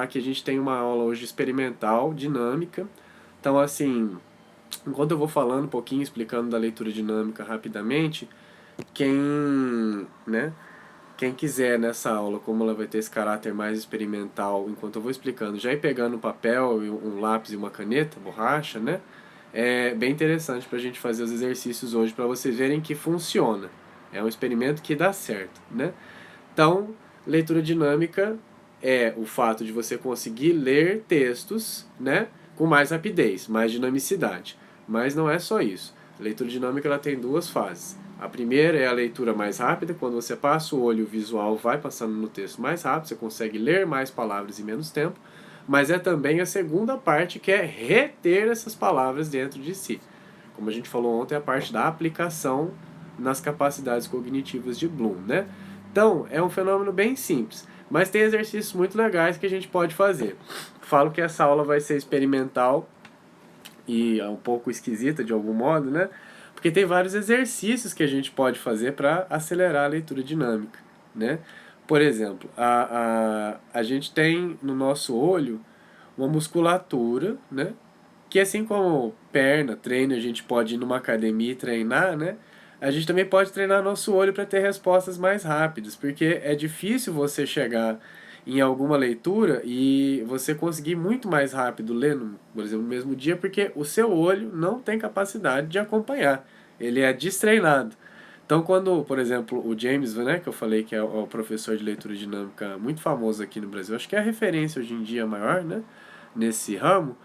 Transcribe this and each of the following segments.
falar que a gente tem uma aula hoje experimental, dinâmica. Então, assim, enquanto eu vou falando um pouquinho, explicando da leitura dinâmica rapidamente, né, quem quiser nessa aula, como ela vai ter esse caráter mais experimental, enquanto eu vou explicando, já ir pegando um papel, um lápis e uma caneta, borracha, né? É bem interessante para a gente fazer os exercícios hoje, para vocês verem que funciona. É um experimento que dá certo, né? Então, leitura dinâmica é o fato de você conseguir ler textos, né, com mais rapidez, mais dinamicidade. Mas não é só isso. A leitura dinâmica ela tem duas fases. A primeira é a leitura mais rápida, quando você passa o olho, o visual vai passando no texto mais rápido, você consegue ler mais palavras em menos tempo, mas é também a segunda parte, que é reter essas palavras dentro de si. Como a gente falou ontem, é a parte da aplicação nas capacidades cognitivas de Bloom, né? Então, é um fenômeno bem simples, mas tem exercícios muito legais que a gente pode fazer. Falo que essa aula vai ser experimental e é um pouco esquisita de algum modo, né? Porque tem vários exercícios que a gente pode fazer para acelerar a leitura dinâmica, né? Por exemplo, a gente tem no nosso olho uma musculatura, né? Que assim como perna, treino, a gente pode ir numa academia e treinar, né? A gente também pode treinar nosso olho para ter respostas mais rápidas, porque é difícil você chegar em alguma leitura e você conseguir muito mais rápido ler, por exemplo, no mesmo dia, porque o seu olho não tem capacidade de acompanhar. Ele é destreinado. Então, quando, por exemplo, o James, né, que eu falei que é o professor de leitura dinâmica muito famoso aqui no Brasil, acho que é a referência hoje em dia maior, né, nesse ramo,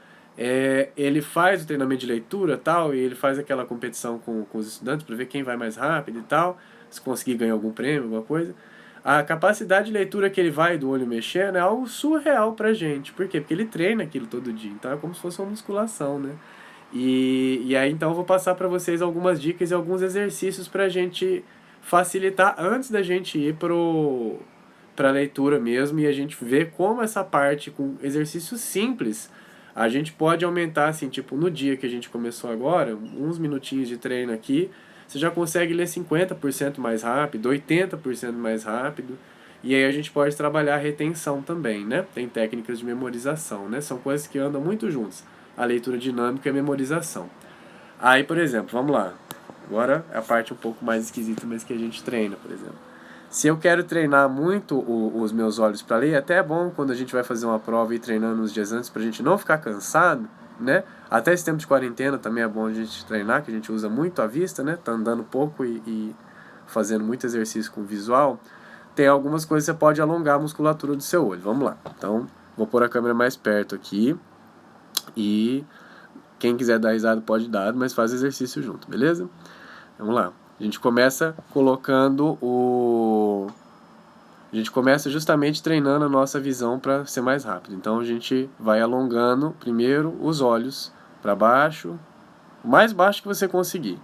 ele faz o treinamento de leitura tal, e ele faz aquela competição com os estudantes para ver quem vai mais rápido e tal, se conseguir ganhar algum prêmio, alguma coisa. A capacidade de leitura que ele vai do olho mexendo é algo surreal pra gente. Por quê? Porque ele treina aquilo todo dia. Então é como se fosse uma musculação, né? E aí então eu vou passar para vocês algumas dicas e alguns exercícios pra gente facilitar antes da gente ir pra leitura mesmo e a gente ver como essa parte com exercícios simples a gente pode aumentar, assim, tipo, no dia que a gente começou agora, uns minutinhos de treino aqui, você já consegue ler 50% mais rápido, 80% mais rápido, e aí a gente pode trabalhar a retenção também, né? Tem técnicas de memorização, né? São coisas que andam muito juntas, a leitura dinâmica e a memorização. Aí, por exemplo, vamos lá. Agora é a parte um pouco mais esquisita, mas que a gente treina, por exemplo. Se eu quero treinar muito os meus olhos para ler, até é bom quando a gente vai fazer uma prova e ir treinando uns dias antes para a gente não ficar cansado, né? Até esse tempo de quarentena também é bom a gente treinar, que a gente usa muito a vista, né? Tá andando pouco e fazendo muito exercício com visual. Tem algumas coisas que você pode alongar a musculatura do seu olho. Vamos lá. Então, vou pôr a câmera mais perto aqui e quem quiser dar risada pode dar, mas faz exercício junto, beleza? Vamos lá. A gente começa colocando a gente começa justamente treinando a nossa visão para ser mais rápido. Então a gente vai alongando primeiro os olhos para baixo, o mais baixo que você conseguir.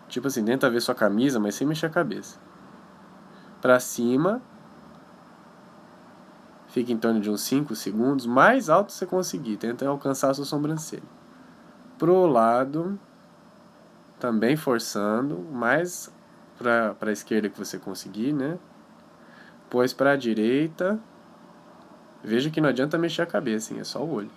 Tipo assim, tenta ver sua camisa, mas sem mexer a cabeça. Para cima, fica em torno de uns 5 segundos, mais alto você conseguir, tenta alcançar a sua sobrancelha. Pro lado, também forçando, mais para a esquerda que você conseguir, né? Depois para a direita. Veja que não adianta mexer a cabeça, hein? É só o olho.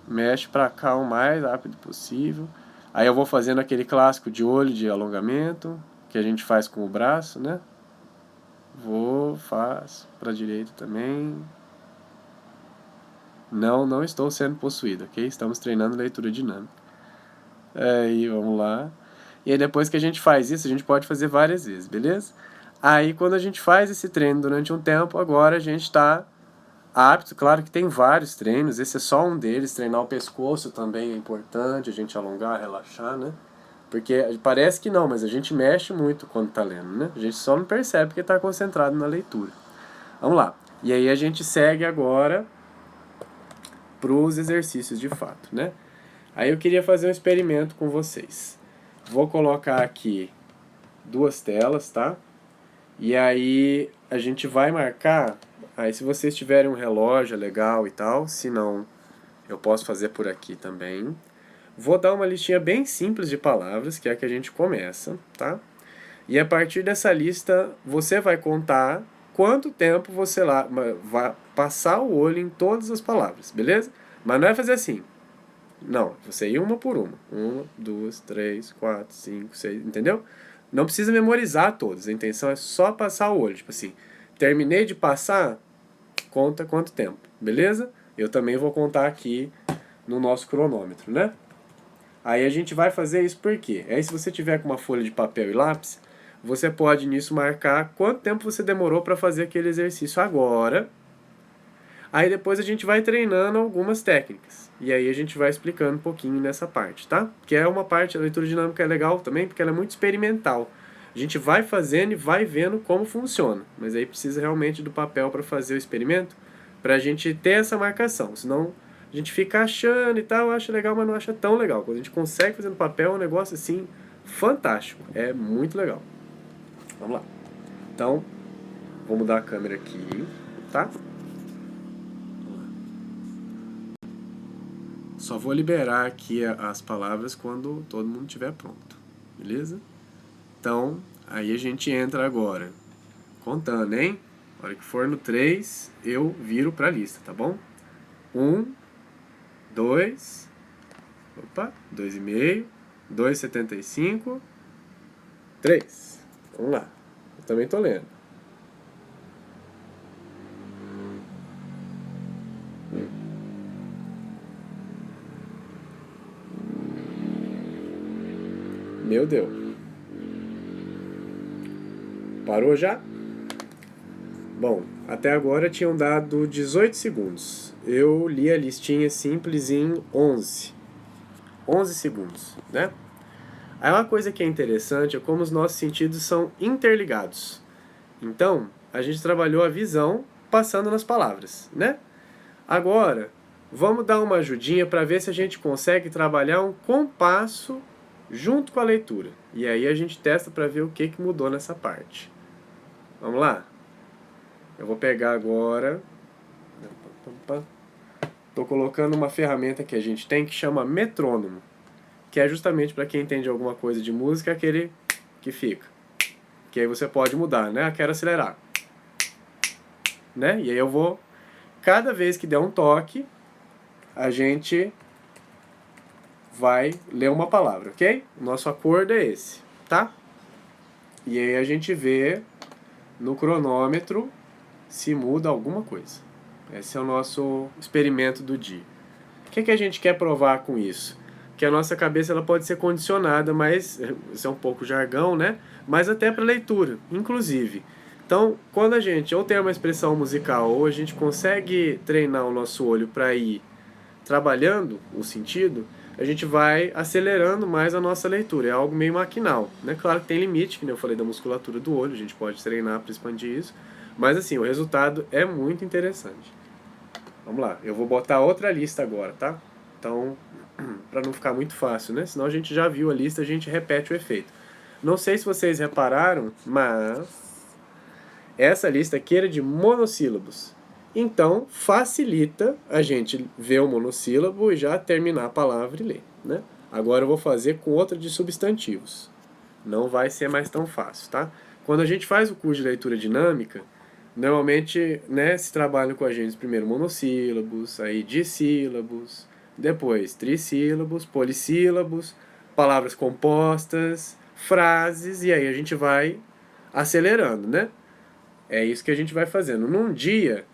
Mexe para cá o mais rápido possível. Aí eu vou fazendo aquele clássico de olho de alongamento que a gente faz com o braço, né? Faço para a direita também. Não estou sendo possuído, ok? Estamos treinando leitura dinâmica. Aí, vamos lá. E aí depois que a gente faz isso, a gente pode fazer várias vezes, beleza? Aí quando a gente faz esse treino durante um tempo, agora a gente está apto. Claro que tem vários treinos, esse é só um deles. Treinar o pescoço também é importante, a gente alongar, relaxar, né? Porque parece que não, mas a gente mexe muito quando está lendo, né? A gente só não percebe porque está concentrado na leitura. Vamos lá. E aí a gente segue agora para os exercícios de fato, né? Aí eu queria fazer um experimento com vocês. Vou colocar aqui 2 telas, tá? E aí a gente vai marcar. Aí se vocês tiverem um relógio é legal e tal, se não, eu posso fazer por aqui também. Vou dar uma listinha bem simples de palavras, que é a que a gente começa, tá? E a partir dessa lista, você vai contar quanto tempo você lá vai passar o olho em todas as palavras, beleza? Mas não é fazer assim. Não, você ir uma por uma. 1, 2, 3, 4, 5, 6, entendeu? Não precisa memorizar todas. A intenção é só passar o olho. Tipo assim, terminei de passar, conta quanto tempo, beleza? Eu também vou contar aqui no nosso cronômetro, né? Aí a gente vai fazer isso por quê? Aí se você tiver com uma folha de papel e lápis, você pode nisso marcar quanto tempo você demorou para fazer aquele exercício agora. Aí depois a gente vai treinando algumas técnicas. E aí a gente vai explicando um pouquinho nessa parte, tá? Que é uma parte, a leitura dinâmica é legal também, porque ela é muito experimental. A gente vai fazendo e vai vendo como funciona. Mas aí precisa realmente do papel para fazer o experimento, para a gente ter essa marcação. Senão a gente fica achando e tal, acha legal, mas não acha tão legal. Quando a gente consegue fazer no papel, é um negócio assim fantástico. É muito legal. Vamos lá. Então, vou mudar a câmera aqui, tá? Só vou liberar aqui as palavras quando todo mundo estiver pronto, beleza? Então, aí a gente entra agora, contando, hein? Na hora que for no 3, eu viro pra lista, tá bom? 1, 2, opa, 2,5, 2,75, 3. Vamos lá, eu também tô lendo. Meu Deus. Parou já? Bom, até agora tinham dado 18 segundos. Eu li a listinha simples em 11 segundos, né? Aí uma coisa que é interessante é como os nossos sentidos são interligados. Então, a gente trabalhou a visão passando nas palavras, né? Agora, vamos dar uma ajudinha para ver se a gente consegue trabalhar um compasso junto com a leitura. E aí a gente testa para ver o que mudou nessa parte. Vamos lá? Eu vou pegar agora... Estou colocando uma ferramenta que a gente tem que chama metrônomo, que é justamente para quem entende alguma coisa de música, aquele que fica. Que aí você pode mudar, né? Quero acelerar. Né? E aí eu vou... Cada vez que der um toque, a gente vai ler uma palavra, ok? O nosso acordo é esse, tá? E aí a gente vê no cronômetro se muda alguma coisa. Esse é o nosso experimento do dia. O que a gente quer provar com isso? Que a nossa cabeça ela pode ser condicionada, mas isso é um pouco jargão, né? Mas até para leitura, inclusive. Então, quando a gente ou tem uma expressão musical ou a gente consegue treinar o nosso olho para ir trabalhando o sentido, a gente vai acelerando mais a nossa leitura. É algo meio maquinal, né? Claro que tem limite, que nem eu falei da musculatura do olho, a gente pode treinar para expandir isso. Mas assim, o resultado é muito interessante. Vamos lá, eu vou botar outra lista agora, tá? Então, para não ficar muito fácil, né? Senão a gente já viu a lista, a gente repete o efeito. Não sei se vocês repararam, mas essa lista aqui era de monossílabos. Então, facilita a gente ver o monossílabo e já terminar a palavra e ler, né? Agora eu vou fazer com outra de substantivos. Não vai ser mais tão fácil, tá? Quando a gente faz o curso de leitura dinâmica, normalmente, né, se trabalha com a gente primeiro monossílabos, aí dissílabos, depois trissílabos, polissílabos, palavras compostas, frases, e aí a gente vai acelerando, né? É isso que a gente vai fazendo. Num dia,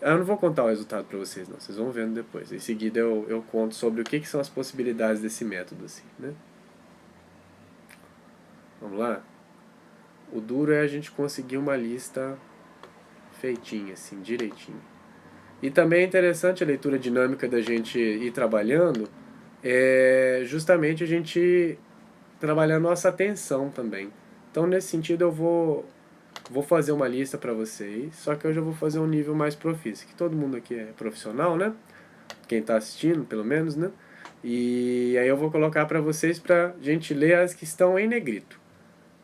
eu não vou contar o resultado para vocês, não. Vocês vão vendo depois. Em seguida eu conto sobre o que são as possibilidades desse método, assim, né? Vamos lá? O duro é a gente conseguir uma lista feitinha, assim, direitinho. E também é interessante a leitura dinâmica da gente ir trabalhando, é justamente a gente trabalhar a nossa atenção também. Então, nesse sentido, eu vou fazer uma lista para vocês, só que hoje eu vou fazer um nível mais profício, que todo mundo aqui é profissional, né? Quem está assistindo, pelo menos, né? E aí eu vou colocar para vocês pra gente ler as que estão em negrito.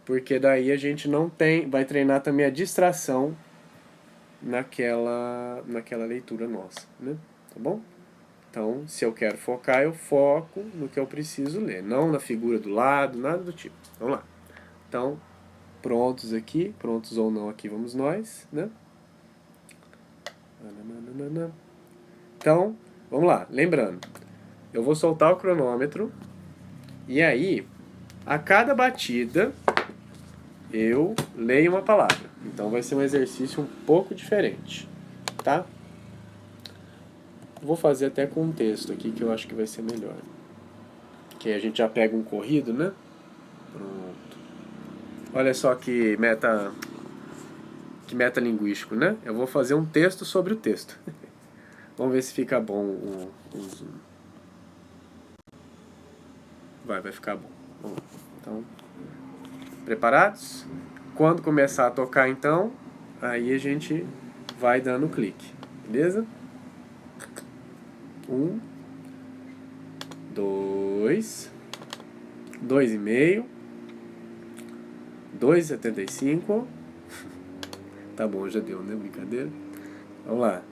Porque daí a gente não tem, vai treinar também a distração naquela leitura nossa, né? Tá bom? Então, se eu quero focar, eu foco no que eu preciso ler, não na figura do lado, nada do tipo. Vamos lá. Então, Prontos aqui, prontos ou não aqui vamos nós, né? Então, vamos lá, lembrando, eu vou soltar o cronômetro e aí, a cada batida, eu leio uma palavra. Então vai ser um exercício um pouco diferente, tá? Vou fazer até com um texto aqui que eu acho que vai ser melhor. Que aí a gente já pega um corrido, né? Pronto. Olha só que metalinguístico, né? Eu vou fazer um texto sobre o texto. Vamos ver se fica bom o zoom. Vai ficar bom. Vamos lá. Então, preparados? Quando começar a tocar, então, aí a gente vai dando clique. Beleza? 1, 2, 2,5, 2,75. Tá bom, já deu, né? Brincadeira. Vamos lá.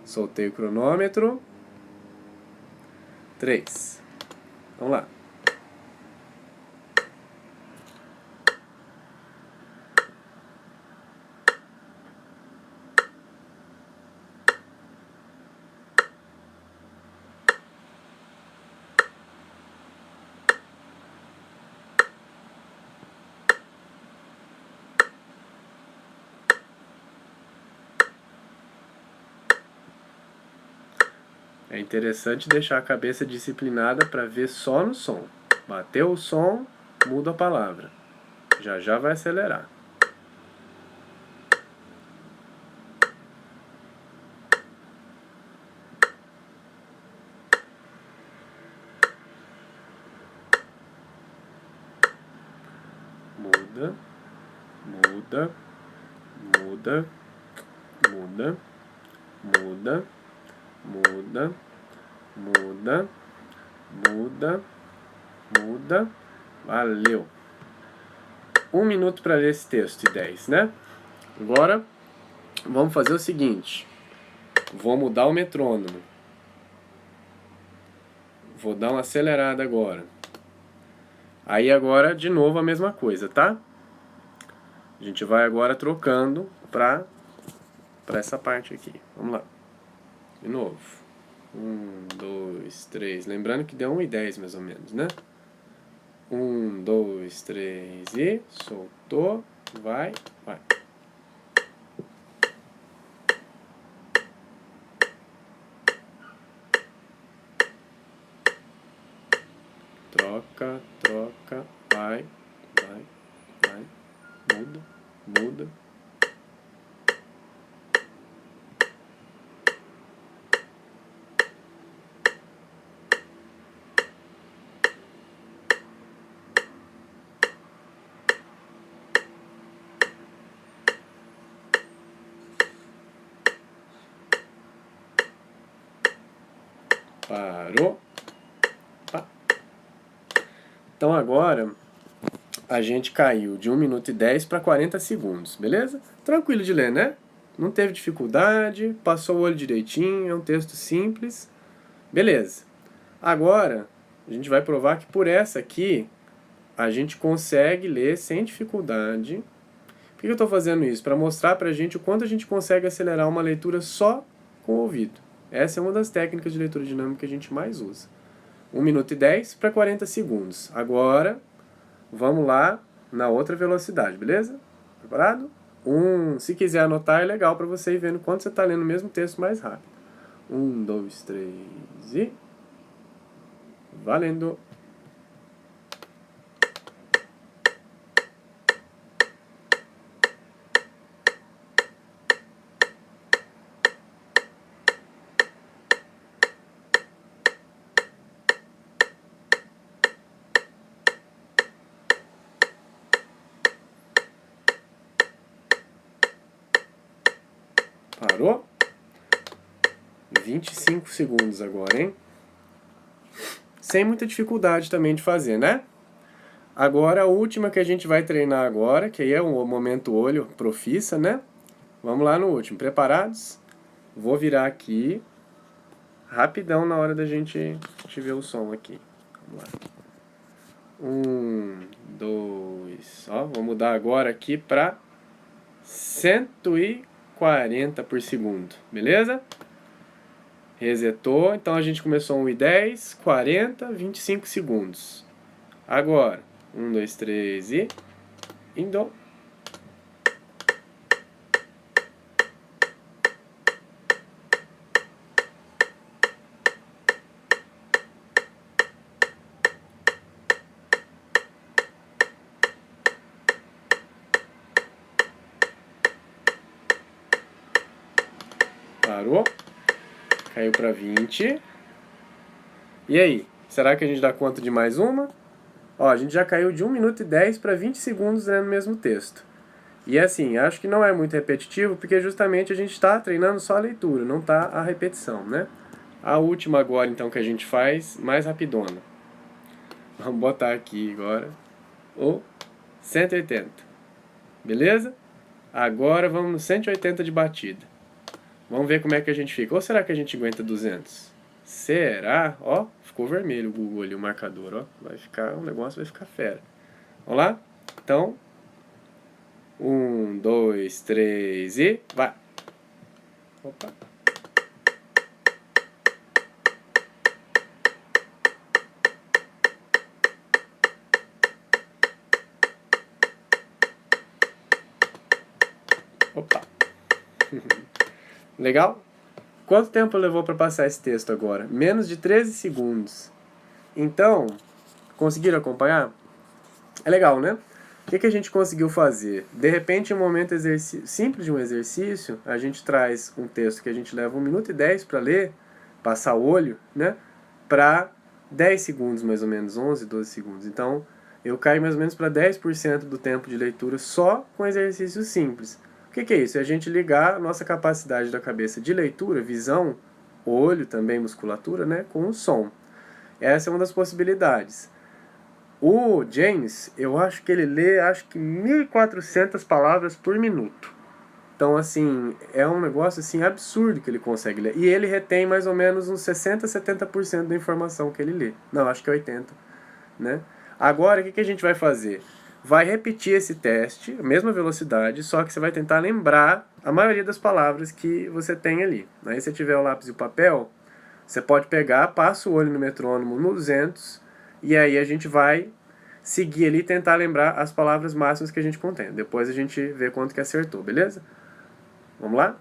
Soltei o cronômetro. 3. Vamos lá. É interessante deixar a cabeça disciplinada para ver só no som. Bateu o som, muda a palavra. Já vai acelerar. Muda, muda, muda, muda, muda, muda, muda, muda, muda. Valeu. 1 minuto para ler esse texto e 10, né? Agora, vamos fazer o seguinte. Vou mudar o metrônomo. Vou dar uma acelerada agora. Aí agora, de novo, a mesma coisa, tá? A gente vai agora trocando pra essa parte aqui. Vamos lá. De novo. 1, 2, 3. Lembrando que deu 1,10 mais ou menos, né? 1, 2, 3 e soltou. Vai. Troca, vai. Muda. Parou. Então agora a gente caiu de 1 minuto e 10 para 40 segundos, beleza? Tranquilo de ler, né? Não teve dificuldade, passou o olho direitinho, é um texto simples. Beleza. Agora a gente vai provar que por essa aqui a gente consegue ler sem dificuldade. Por que eu estou fazendo isso? Para mostrar para a gente o quanto a gente consegue acelerar uma leitura só com o ouvido. Essa é uma das técnicas de leitura dinâmica que a gente mais usa. 1 minuto e 10 para 40 segundos. Agora, vamos lá na outra velocidade, beleza? Preparado? Se quiser anotar, é legal para você ir vendo quanto você está lendo o mesmo texto mais rápido. 1, 2, 3 e... Valendo! Parou? 25 segundos agora, hein? Sem muita dificuldade também de fazer, né? Agora a última que a gente vai treinar agora, que aí é o momento olho profissa, né? Vamos lá no último. Preparados? Vou virar aqui rapidão na hora da gente ver o som aqui. Vamos lá. 2. Ó, vou mudar agora aqui para 140 por segundo, beleza? Resetou, então a gente começou 1 e 10, 40, 25 segundos. Agora, 1, 2, 3 e indo. Parou. Caiu para 20. E aí? Será que a gente dá conta de mais uma? Ó, a gente já caiu de 1 minuto e 10 para 20 segundos lendo o mesmo texto. E assim, acho que não é muito repetitivo, porque justamente a gente está treinando só a leitura, não está a repetição, né? A última agora, então, que a gente faz, mais rapidona. Vamos botar aqui agora o 180. Beleza? Agora vamos no 180 de batida. Vamos ver como é que a gente fica. Ou será que a gente aguenta 200? Será? Ó, ficou vermelho o Google ali, o marcador, ó. Vai ficar, o negócio vai ficar fera. Vamos lá? Então, 1, 2, 3 e vai! Opa! Opa! Legal? Quanto tempo levou para passar esse texto agora? Menos de 13 segundos. Então, conseguiram acompanhar? É legal, né? O que a gente conseguiu fazer? De repente, em um momento simples de um exercício, a gente traz um texto que a gente leva 1 minuto e 10 para ler, passar o olho, né? Para 10 segundos, mais ou menos, 11, 12 segundos. Então, eu caio mais ou menos para 10% do tempo de leitura só com exercícios simples. O que é isso? É a gente ligar a nossa capacidade da cabeça de leitura, visão, olho, também musculatura, né? Com o som. Essa é uma das possibilidades. O James, eu acho que ele lê, 1.400 palavras por minuto. Então, assim, é um negócio assim absurdo que ele consegue ler. E ele retém mais ou menos uns 60, 70% da informação que ele lê. Não, acho que é 80%, né? Agora, o que a gente vai fazer? Vai repetir esse teste, a mesma velocidade, só que você vai tentar lembrar a maioria das palavras que você tem ali. Aí, se tiver o lápis e o papel, você pode pegar, passa o olho no metrônomo no 200, e aí a gente vai seguir ali e tentar lembrar as palavras máximas que a gente contém. Depois a gente vê quanto que acertou, beleza? Vamos lá?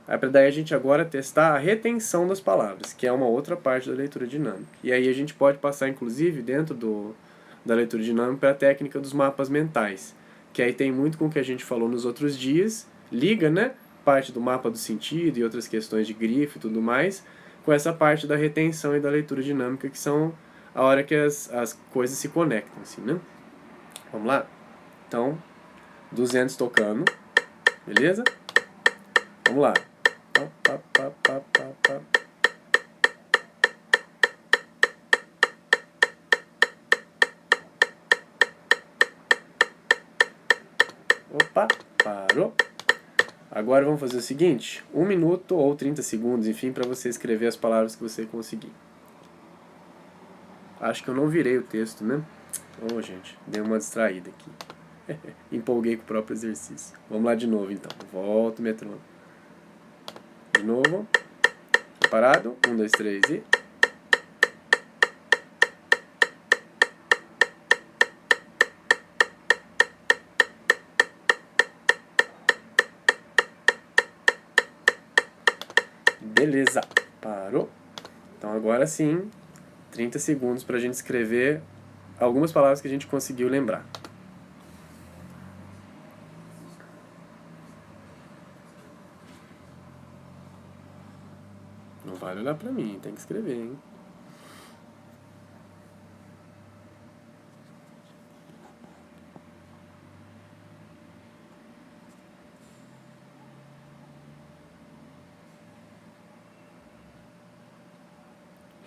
Aí para daí a gente agora testar a retenção das palavras, que é uma outra parte da leitura dinâmica. E aí a gente pode passar, inclusive, dentro da leitura dinâmica, para a técnica dos mapas mentais, que aí tem muito com o que a gente falou nos outros dias, liga, né? Parte do mapa do sentido e outras questões de grifo e tudo mais, com essa parte da retenção e da leitura dinâmica, que são a hora que as coisas se conectam, assim, né? Vamos lá? Então, 200 tocando, beleza? Vamos lá. Opa, parou. Agora vamos fazer o seguinte, 1 minuto ou 30 segundos, enfim, para você escrever as palavras que você conseguir. Acho que eu não virei o texto, né? Ô, gente, dei uma distraída aqui. Empolguei com o próprio exercício. Vamos lá de novo, então. Volta o metrônomo. De novo. Preparado? 1, 2, 3 e... Beleza. Parou. Então agora sim, 30 segundos para a gente escrever algumas palavras que a gente conseguiu lembrar. Não vale olhar para mim, tem que escrever, hein?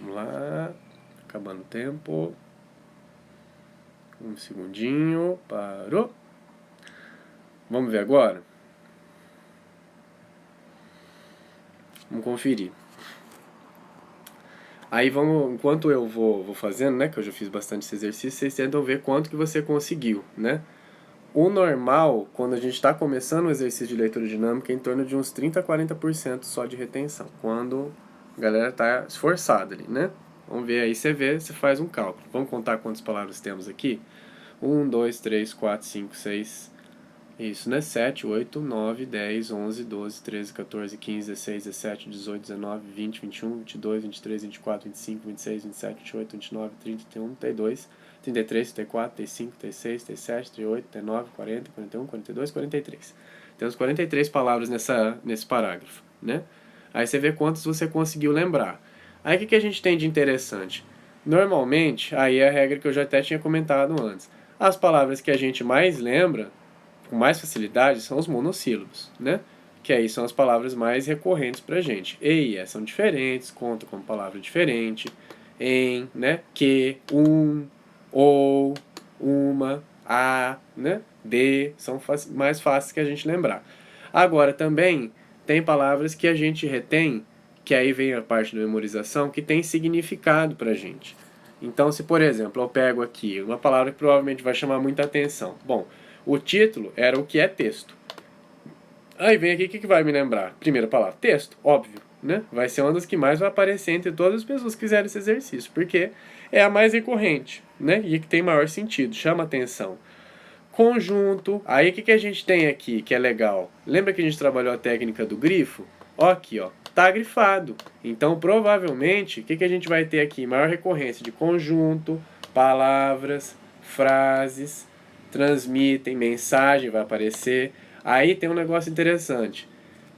Vamos lá. Acabando o tempo. Um segundinho. Parou. Vamos ver agora? Vamos conferir. Aí vamos, enquanto eu vou fazendo, né, que eu já fiz bastante esse exercício, vocês tentam ver quanto que você conseguiu, né? O normal, quando a gente está começando o exercício de leitura dinâmica, é em torno de uns 30 a 40% só de retenção, quando a galera está esforçada ali, né? Vamos ver aí, você vê, você faz um cálculo. Vamos contar quantas palavras temos aqui? 1, 2, 3, 4, 5, 6. Isso, né? 7, 8, 9, 10, 11, 12, 13, 14, 15, 16, 17, 18, 19, 20, 21, 22, 23, 24, 25, 26, 27, 28, 29, 30, 31, 32, 33, 34, 35, 36, 37, 38, 39, 40, 41, 42, 43. Temos 43 palavras nesse parágrafo, né? Aí você vê quantas você conseguiu lembrar. Aí o que a gente tem de interessante? Normalmente, aí é a regra que eu já até tinha comentado antes. As palavras que a gente mais lembra com mais facilidade são os monossílabos, né? Que aí são as palavras mais recorrentes pra gente. E e é são diferentes, contam como palavra diferente. Em, né? Que, ou, uma, a, né? De, são mais fáceis que a gente lembrar. Agora, também tem palavras que a gente retém, que aí vem a parte da memorização, que tem significado pra gente. Então, se por exemplo eu pego aqui uma palavra que provavelmente vai chamar muita atenção. Bom, o título era o que é texto. Aí vem aqui o que vai me lembrar? Primeira palavra, texto, óbvio, né? Vai ser uma das que mais vai aparecer entre todas as pessoas que fizeram esse exercício, porque é a mais recorrente, né? E que tem maior sentido, chama atenção. Conjunto, aí o que a gente tem aqui que é legal? Lembra que a gente trabalhou a técnica do grifo? Ó aqui, ó, tá grifado. Então, provavelmente, o que a gente vai ter aqui? Maior recorrência de conjunto, palavras, frases, transmitem, mensagem vai aparecer. Aí tem um negócio interessante.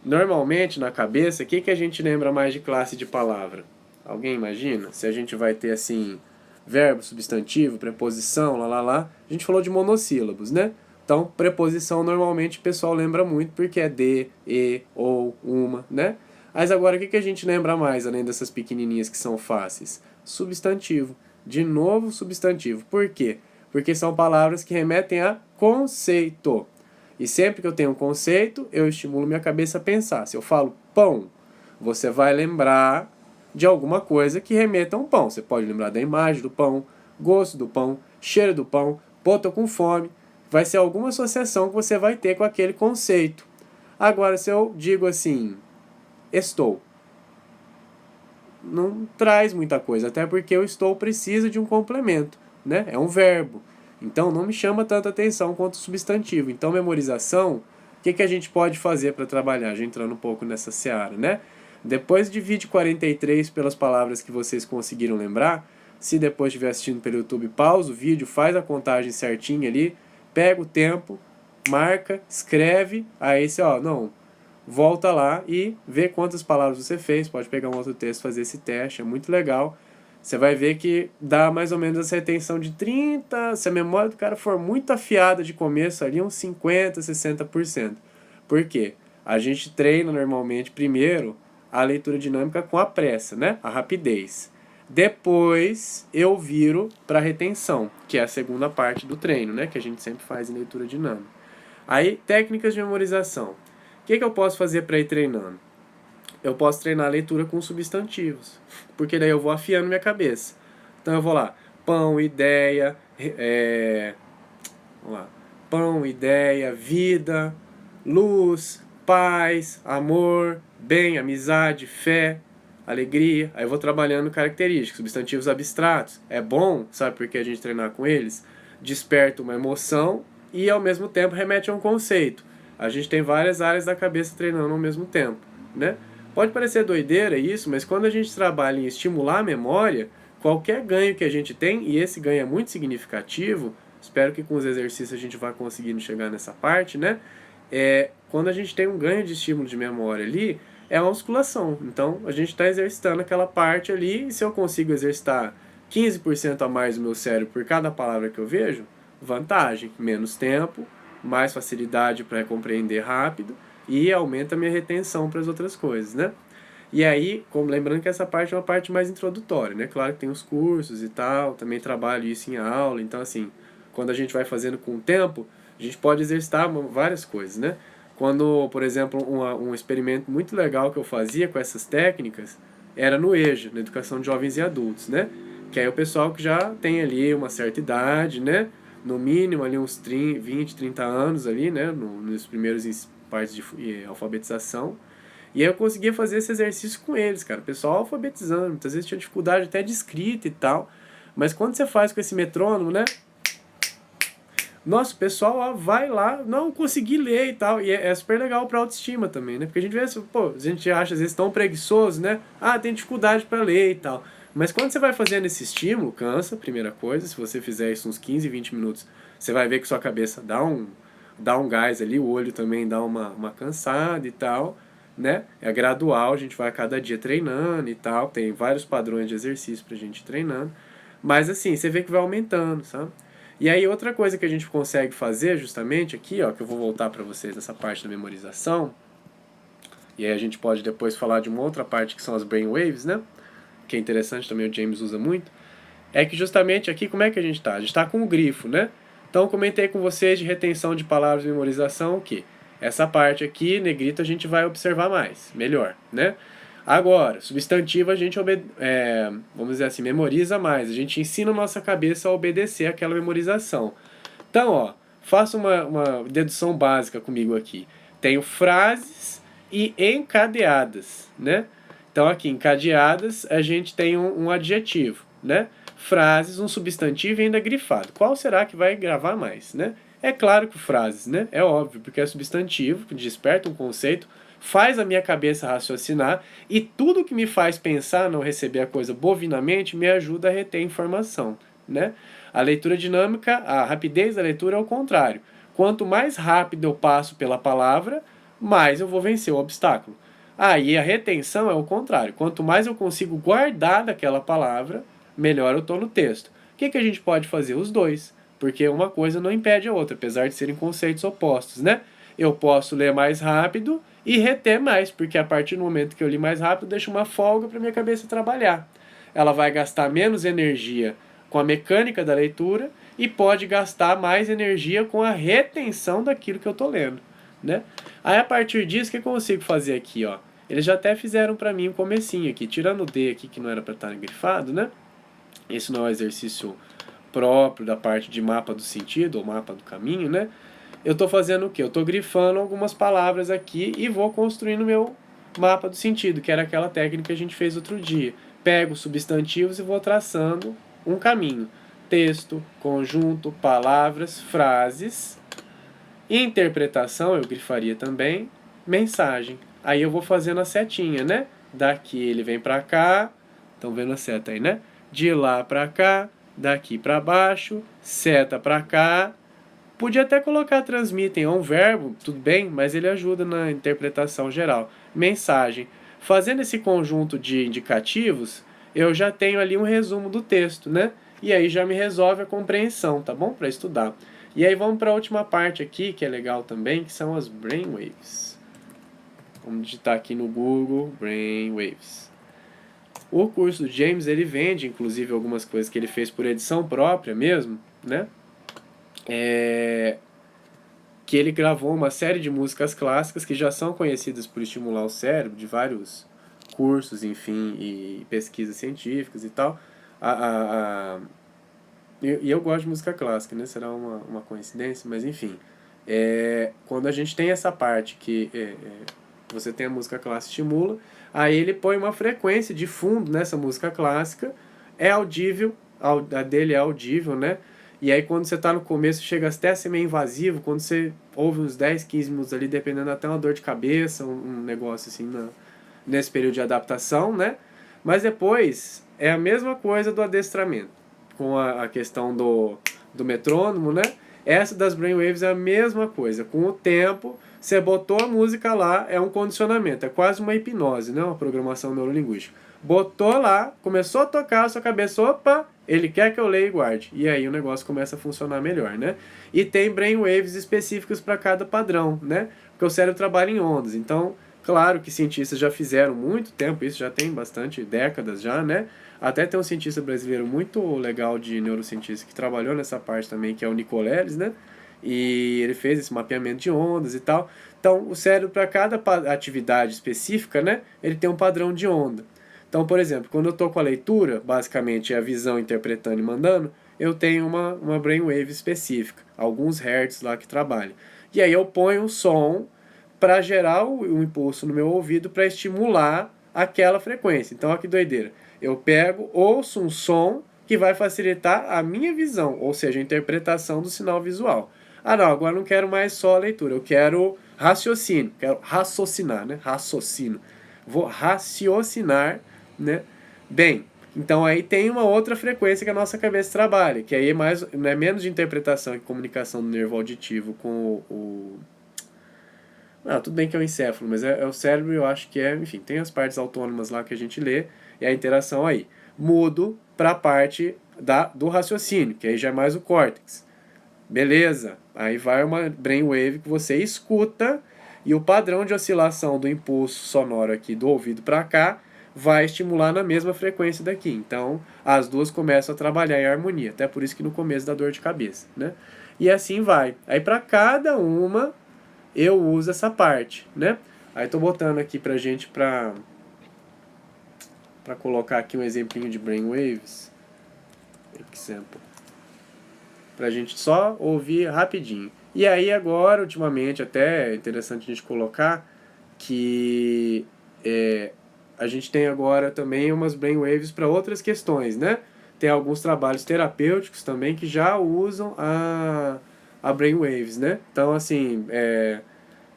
Normalmente, na cabeça, o que a gente lembra mais de classe de palavra? Alguém imagina? Se a gente vai ter, assim, verbo, substantivo, preposição, lá. A gente falou de monossílabos, né? Então, preposição normalmente o pessoal lembra muito porque é de, e, ou, uma, né? Mas agora o que a gente lembra mais, além dessas pequenininhas que são fáceis? Substantivo. De novo, substantivo. Por quê? Porque são palavras que remetem a conceito. E sempre que eu tenho um conceito, eu estimulo minha cabeça a pensar. Se eu falo pão, você vai lembrar de alguma coisa que remeta a um pão. Você pode lembrar da imagem do pão, gosto do pão, cheiro do pão, pô, tô com fome. Vai ser alguma associação que você vai ter com aquele conceito. Agora, se eu digo assim, estou, não traz muita coisa, até porque o estou precisa de um complemento, né? É um verbo. Então não me chama tanta atenção quanto o substantivo. Então, memorização, o que a gente pode fazer para trabalhar? Já entrando um pouco nessa seara, né? Depois divide 43 pelas palavras que vocês conseguiram lembrar. Se depois estiver assistindo pelo YouTube, pausa o vídeo, faz a contagem certinha ali, pega o tempo, marca, escreve, aí você, ó, não, volta lá e vê quantas palavras você fez, pode pegar um outro texto, fazer esse teste, é muito legal. Você vai ver que dá mais ou menos essa retenção de 30%, se a memória do cara for muito afiada de começo ali, uns 50%, 60%. Por quê? A gente treina normalmente primeiro a leitura dinâmica com a pressa, né? A rapidez. Depois eu viro para a retenção, que é a segunda parte do treino, né? Que a gente sempre faz em leitura dinâmica. Aí, técnicas de memorização. O que eu posso fazer para ir treinando? Eu posso treinar a leitura com substantivos, porque daí eu vou afiando minha cabeça. Então eu vou lá, pão, ideia, vamos lá, pão, ideia, vida, luz, paz, amor, bem, amizade, fé, alegria. Aí eu vou trabalhando características, substantivos abstratos. É bom, sabe por que a gente treinar com eles? Desperta uma emoção e ao mesmo tempo remete a um conceito. A gente tem várias áreas da cabeça treinando ao mesmo tempo, né? Pode parecer doideira isso, mas quando a gente trabalha em estimular a memória, qualquer ganho que a gente tem, e esse ganho é muito significativo, espero que com os exercícios a gente vá conseguindo chegar nessa parte, né? Quando a gente tem um ganho de estímulo de memória ali, é uma musculação. Então, a gente está exercitando aquela parte ali, e se eu consigo exercitar 15% a mais do meu cérebro por cada palavra que eu vejo, vantagem, menos tempo, mais facilidade para compreender rápido, e aumenta a minha retenção para as outras coisas, né? E aí, lembrando que essa parte é uma parte mais introdutória, né? Claro que tem os cursos e tal, também trabalho isso em aula, então assim, quando a gente vai fazendo com o tempo, a gente pode exercitar várias coisas, né? Quando, por exemplo, um experimento muito legal que eu fazia com essas técnicas, era no EJA, na Educação de Jovens e Adultos, né? Que aí é o pessoal que já tem ali uma certa idade, né? No mínimo ali uns 30, 20, 30 anos ali, né? Nos primeiros partes de alfabetização. E aí eu conseguia fazer esse exercício com eles, cara. O pessoal alfabetizando, muitas vezes tinha dificuldade até de escrita e tal. Mas quando você faz com esse metrônomo, né? Nossa, o pessoal ó, vai lá, não consegui ler e tal. E é super legal pra autoestima também, né? Porque a gente vê assim, pô, a gente acha às vezes tão preguiçoso, né? Ah, tem dificuldade pra ler e tal. Mas quando você vai fazendo esse estímulo, cansa, primeira coisa. Se você fizer isso uns 15, 20 minutos, você vai ver que sua cabeça dá um gás ali, o olho também dá uma cansada e tal, né? É gradual, a gente vai a cada dia treinando e tal. Tem vários padrões de exercício pra gente ir treinando. Mas assim, você vê que vai aumentando, sabe? E aí outra coisa que a gente consegue fazer justamente aqui, ó, que eu vou voltar para vocês nessa parte da memorização, e aí a gente pode depois falar de uma outra parte que são as brainwaves, né? Que é interessante também, o James usa muito. É que justamente aqui como é que a gente está? A gente está com o grifo, né? Então comentei com vocês de retenção de palavras e memorização, o quê? Essa parte aqui, negrito, a gente vai observar mais, melhor, né? Agora, substantivo a gente, vamos dizer assim, memoriza mais. A gente ensina a nossa cabeça a obedecer aquela memorização. Então, ó, faça uma dedução básica comigo aqui. Tenho frases e encadeadas, né? Então, aqui, encadeadas, a gente tem um adjetivo, né? Frases, um substantivo e ainda grifado. Qual será que vai gravar mais, né? É claro que frases, né? É óbvio, porque é substantivo, que desperta um conceito, faz a minha cabeça raciocinar e tudo que me faz pensar, não receber a coisa bovinamente, me ajuda a reter informação, né? A leitura dinâmica, a rapidez da leitura é o contrário. Quanto mais rápido eu passo pela palavra, mais eu vou vencer o obstáculo. E a retenção é o contrário. Quanto mais eu consigo guardar daquela palavra, melhor eu estou no texto. O que a gente pode fazer? Os dois. Porque uma coisa não impede a outra, apesar de serem conceitos opostos, né? Eu posso ler mais rápido e reter mais, porque a partir do momento que eu li mais rápido, deixo uma folga para minha cabeça trabalhar. Ela vai gastar menos energia com a mecânica da leitura e pode gastar mais energia com a retenção daquilo que eu estou lendo, né? Aí a partir disso, o que eu consigo fazer aqui, ó? Eles já até fizeram para mim um comecinho aqui, tirando o D aqui que não era para estar grifado, né? Esse não é um exercício próprio da parte de mapa do sentido ou mapa do caminho, né? Eu estou fazendo o quê? Eu estou grifando algumas palavras aqui e vou construindo meu mapa do sentido, que era aquela técnica que a gente fez outro dia. Pego substantivos e vou traçando um caminho. Texto, conjunto, palavras, frases. Interpretação, eu grifaria também. Mensagem. Aí eu vou fazendo a setinha, né? Daqui ele vem para cá. Estão vendo a seta aí, né? De lá para cá. Daqui para baixo. Seta para cá. Podia até colocar transmitem, é um verbo, tudo bem, mas ele ajuda na interpretação geral. Mensagem. Fazendo esse conjunto de indicativos, eu já tenho ali um resumo do texto, né? E aí já me resolve a compreensão, tá bom? Para estudar. E aí vamos para a última parte aqui, que é legal também, que são as brainwaves. Vamos digitar aqui no Google, brainwaves. O curso do James, ele vende, inclusive, algumas coisas que ele fez por edição própria mesmo, né? Que ele gravou uma série de músicas clássicas que já são conhecidas por estimular o cérebro, de vários cursos, enfim, e pesquisas científicas e tal. E eu gosto de música clássica, né? Será uma coincidência, mas enfim. Quando a gente tem essa parte que você tem a música clássica estimula, aí ele põe uma frequência de fundo nessa música clássica, é audível, a dele é audível, né? E aí quando você está no começo, chega até a ser meio invasivo, quando você ouve uns 10, 15 minutos ali, dependendo até uma dor de cabeça, um negócio assim, nesse período de adaptação, né? Mas depois é a mesma coisa do adestramento, com a questão do metrônomo, né? Essa das brainwaves é a mesma coisa. Com o tempo, você botou a música lá, é um condicionamento, é quase uma hipnose, né? Uma programação neurolinguística. Botou lá, começou a tocar a sua cabeça, opa, ele quer que eu leia e guarde. E aí o negócio começa a funcionar melhor, né? E tem brainwaves específicos para cada padrão, né? Porque o cérebro trabalha em ondas. Então, claro que cientistas já fizeram muito tempo, isso já tem bastante décadas já, né? Até tem um cientista brasileiro muito legal de neurocientista que trabalhou nessa parte também, que é o Nicoleles, né? E ele fez esse mapeamento de ondas e tal. Então, o cérebro, para cada atividade específica, né? Ele tem um padrão de onda. Então, por exemplo, quando eu estou com a leitura, basicamente é a visão interpretando e mandando, eu tenho uma brainwave específica, alguns hertz lá que trabalham. E aí eu ponho um som para gerar o impulso no meu ouvido para estimular aquela frequência. Então, olha que doideira. Eu pego, ouço um som que vai facilitar a minha visão, ou seja, a interpretação do sinal visual. Ah, não, agora não quero mais só a leitura, eu quero raciocínio, quero raciocinar, né? Raciocínio. Vou raciocinar, né? Bem, então aí tem uma outra frequência que a nossa cabeça trabalha, que aí é mais, não é menos de interpretação e comunicação do nervo auditivo com o não, tudo bem que é o encéfalo, mas é o cérebro, eu acho que é, enfim, tem as partes autônomas lá que a gente lê, e a interação aí. Mudo para a parte do raciocínio, que aí já é mais o córtex. Beleza, aí vai uma brainwave que você escuta, e o padrão de oscilação do impulso sonoro aqui do ouvido para cá vai estimular na mesma frequência daqui. Então, as duas começam a trabalhar em harmonia, até por isso que no começo dá dor de cabeça, né? E assim vai. Aí para cada uma eu uso essa parte, né? Aí tô botando aqui pra gente pra colocar aqui um exemplinho de brainwaves. Example. Pra gente só ouvir rapidinho. E aí agora, ultimamente, até é interessante a gente colocar que a gente tem agora também umas brainwaves para outras questões, né? Tem alguns trabalhos terapêuticos também que já usam a brainwaves, né? Então, assim,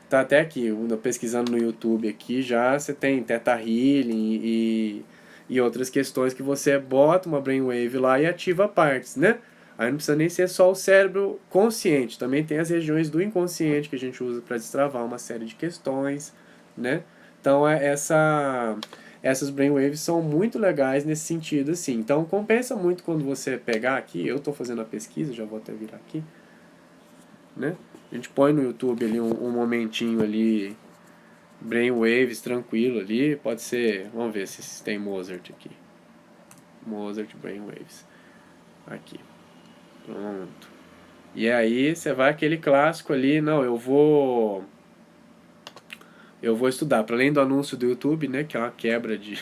tá até aqui, pesquisando no YouTube aqui, já você tem Theta Healing e outras questões que você bota uma brainwave lá e ativa partes, né? Aí não precisa nem ser só o cérebro consciente, também tem as regiões do inconsciente que a gente usa para destravar uma série de questões, né? Então essas brainwaves são muito legais nesse sentido, assim. Então compensa muito quando você pegar aqui, eu estou fazendo a pesquisa, já vou até virar aqui, né? A gente põe no YouTube ali um momentinho ali, brainwaves tranquilo ali, pode ser, vamos ver se tem Mozart aqui. Mozart brainwaves. Aqui. Pronto. E aí você vai aquele clássico ali, não, eu vou estudar, para além do anúncio do YouTube, né, que é uma quebra de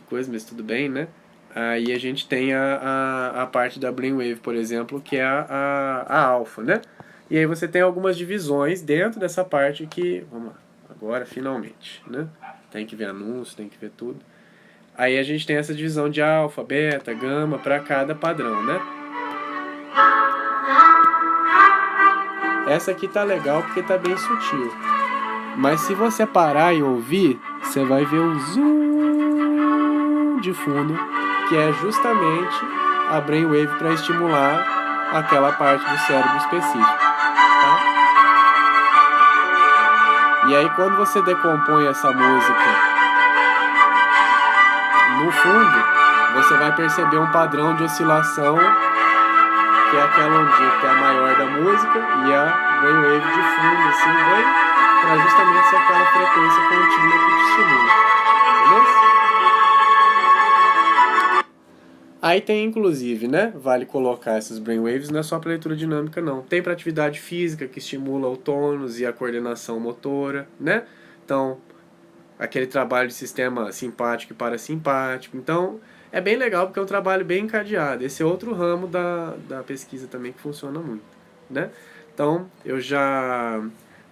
coisa, mas tudo bem, né? Aí a gente tem a parte da brainwave, por exemplo, que é a alfa, né? E aí você tem algumas divisões dentro dessa parte que, vamos lá, agora finalmente, né? Tem que ver anúncio, tem que ver tudo. Aí a gente tem essa divisão de alfa, beta, gama para cada padrão, né? Essa aqui tá legal porque tá bem sutil. Mas se você parar e ouvir, você vai ver um zoom de fundo, que é justamente a brainwave para estimular aquela parte do cérebro específica. Tá? E aí quando você decompõe essa música no fundo, você vai perceber um padrão de oscilação, que é aquela ondinha que é a maior da música, e a brainwave de fundo, assim, bem, para justamente ser aquela frequência contínua que te estimula. Beleza? Aí tem inclusive, né? Vale colocar essas brainwaves, não é só para leitura dinâmica, não. Tem para atividade física, que estimula o tônus e a coordenação motora, né? Então, aquele trabalho de sistema simpático e parasimpático. Então, é bem legal porque é um trabalho bem encadeado. Esse é outro ramo da pesquisa também que funciona muito, né? Então, eu já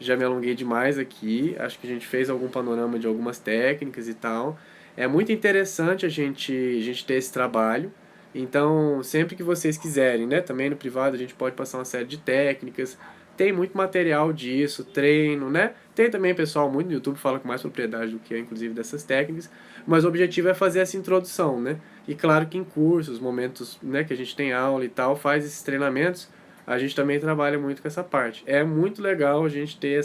me alonguei demais aqui. Acho que a gente fez algum panorama de algumas técnicas e tal. É muito interessante a gente ter esse trabalho. Então, sempre que vocês quiserem, né? Também no privado a gente pode passar uma série de técnicas. Tem muito material disso, treino, né? Tem também pessoal muito no YouTube que fala com mais propriedade do que eu, inclusive, dessas técnicas. Mas o objetivo é fazer essa introdução, né? E claro que em cursos, momentos, né, que a gente tem aula e tal, faz esses treinamentos, a gente também trabalha muito com essa parte. É muito legal a gente ter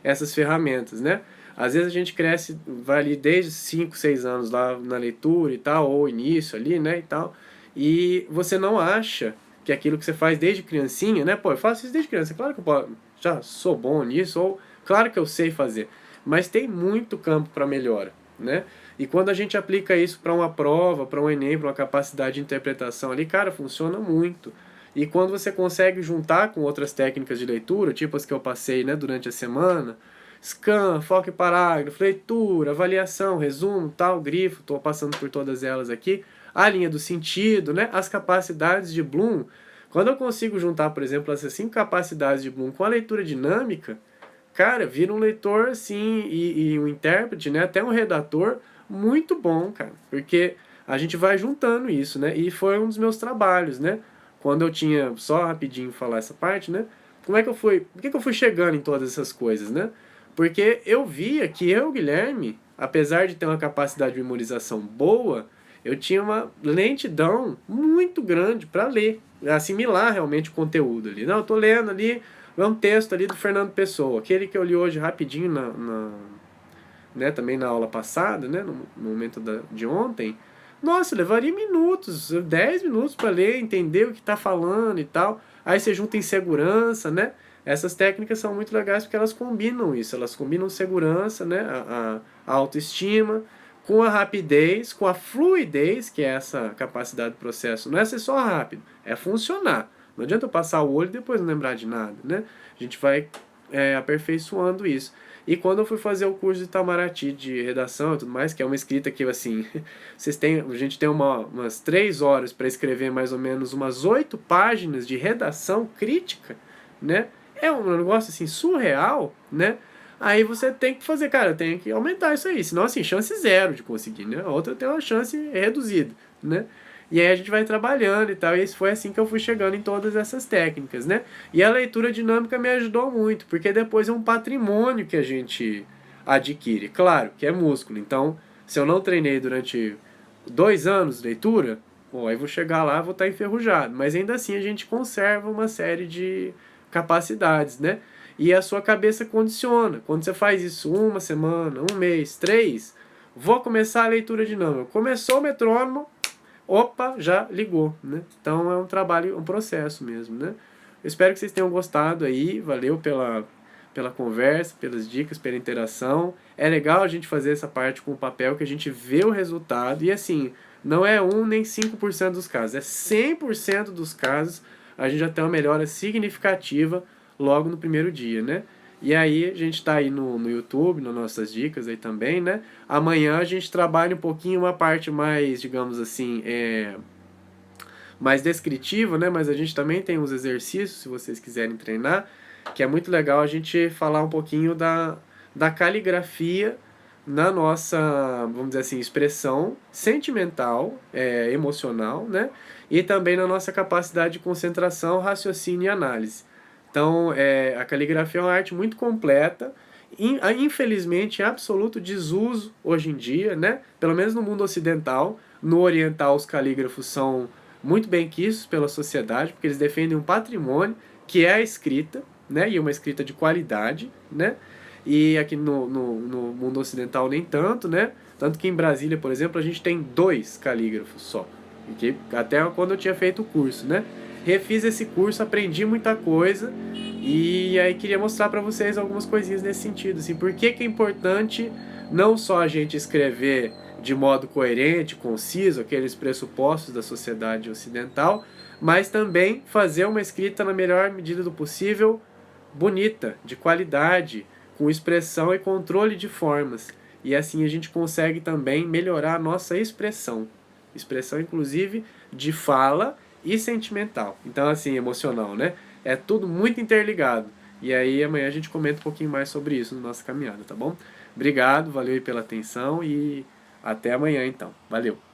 essas ferramentas, né? Às vezes a gente cresce, vai ali desde 5, 6 anos lá na leitura e tal, ou início ali, né, e tal, e você não acha que aquilo que você faz desde criancinha, né, pô, eu faço isso desde criança, claro que eu já sou bom nisso, ou claro que eu sei fazer, mas tem muito campo para melhora, né? E quando a gente aplica isso para uma prova, para um Enem, para uma capacidade de interpretação ali, cara, funciona muito. E quando você consegue juntar com outras técnicas de leitura, tipo as que eu passei, né, durante a semana, Scan, foco e parágrafo, leitura, avaliação, resumo, tal, grifo, estou passando por todas elas aqui. A linha do sentido, né? As capacidades de Bloom. Quando eu consigo juntar, por exemplo, essas 5 capacidades de Bloom com a leitura dinâmica, cara, vira um leitor, assim, e um intérprete, né? Até um redator muito bom, cara. Porque a gente vai juntando isso, né? E foi um dos meus trabalhos, né? Quando eu tinha, só rapidinho falar essa parte, né? Como é que eu fui, por que eu fui chegando em todas essas coisas, né? Porque eu via que eu, Guilherme, apesar de ter uma capacidade de memorização boa, eu tinha uma lentidão muito grande para ler, assimilar realmente o conteúdo ali. Não, eu tô lendo ali, é um texto ali do Fernando Pessoa, aquele que eu li hoje rapidinho né, também na aula passada, né, no momento de ontem. Nossa, levaria minutos, 10 minutos para ler, entender o que está falando e tal. Aí você junta insegurança, né? Essas técnicas são muito legais porque elas combinam isso, elas combinam segurança, né, a autoestima, com a rapidez, com a fluidez, que é essa capacidade de processo. Não é ser só rápido, é funcionar. Não adianta eu passar o olho e depois não lembrar de nada, né? A gente vai aperfeiçoando isso. E quando eu fui fazer o curso de Itamaraty de redação e tudo mais, que é uma escrita que, assim, a gente tem umas 3 horas para escrever mais ou menos umas 8 páginas de redação crítica, né? É um negócio, assim, surreal, né? Aí você tem que fazer, cara, tem que aumentar isso aí, senão, assim, chance zero de conseguir, né? A outra tem uma chance reduzida, né? E aí a gente vai trabalhando e tal, e foi assim que eu fui chegando em todas essas técnicas, né? E a leitura dinâmica me ajudou muito, porque depois é um patrimônio que a gente adquire. Claro, que é músculo, então se eu não treinei durante 2 anos de leitura, bom, aí vou chegar lá e vou estar enferrujado. Mas ainda assim a gente conserva uma série de capacidades, né? E a sua cabeça condiciona. Quando você faz isso 1 semana, 1 mês, 3, vou começar a leitura dinâmica. Começou o metrônomo, opa, já ligou, né? Então é um trabalho, um processo mesmo, né? Eu espero que vocês tenham gostado aí, valeu pela conversa, pelas dicas, pela interação. É legal a gente fazer essa parte com o papel, que a gente vê o resultado, e assim, não é 1 nem 5% dos casos, é 100% dos casos a gente já tem uma melhora significativa logo no primeiro dia, né? E aí a gente está aí no YouTube, nas nossas dicas aí também, né? Amanhã a gente trabalha um pouquinho uma parte mais, digamos assim, mais descritiva, né? Mas a gente também tem uns exercícios, se vocês quiserem treinar, que é muito legal a gente falar um pouquinho da caligrafia na nossa, vamos dizer assim, expressão sentimental, emocional, né? E também na nossa capacidade de concentração, raciocínio e análise. Então, a caligrafia é uma arte muito completa, infelizmente em absoluto desuso hoje em dia, né? Pelo menos no mundo ocidental. No oriental, os calígrafos são muito bem quistos pela sociedade, porque eles defendem um patrimônio que é a escrita, né? E uma escrita de qualidade, né? E aqui no mundo ocidental nem tanto, né? Tanto que em Brasília, por exemplo, a gente tem 2 calígrafos só. Que até quando eu tinha feito o curso, né? Refiz esse curso, aprendi muita coisa e aí queria mostrar para vocês algumas coisinhas nesse sentido, assim, por que é importante não só a gente escrever de modo coerente, conciso, aqueles pressupostos da sociedade ocidental, mas também fazer uma escrita na melhor medida do possível, bonita, de qualidade, com expressão e controle de formas. E assim a gente consegue também melhorar a nossa expressão. Expressão, inclusive, de fala e sentimental. Então, assim, emocional, né? É tudo muito interligado. E aí amanhã a gente comenta um pouquinho mais sobre isso na nossa caminhada, tá bom? Obrigado, valeu aí pela atenção e até amanhã então. Valeu!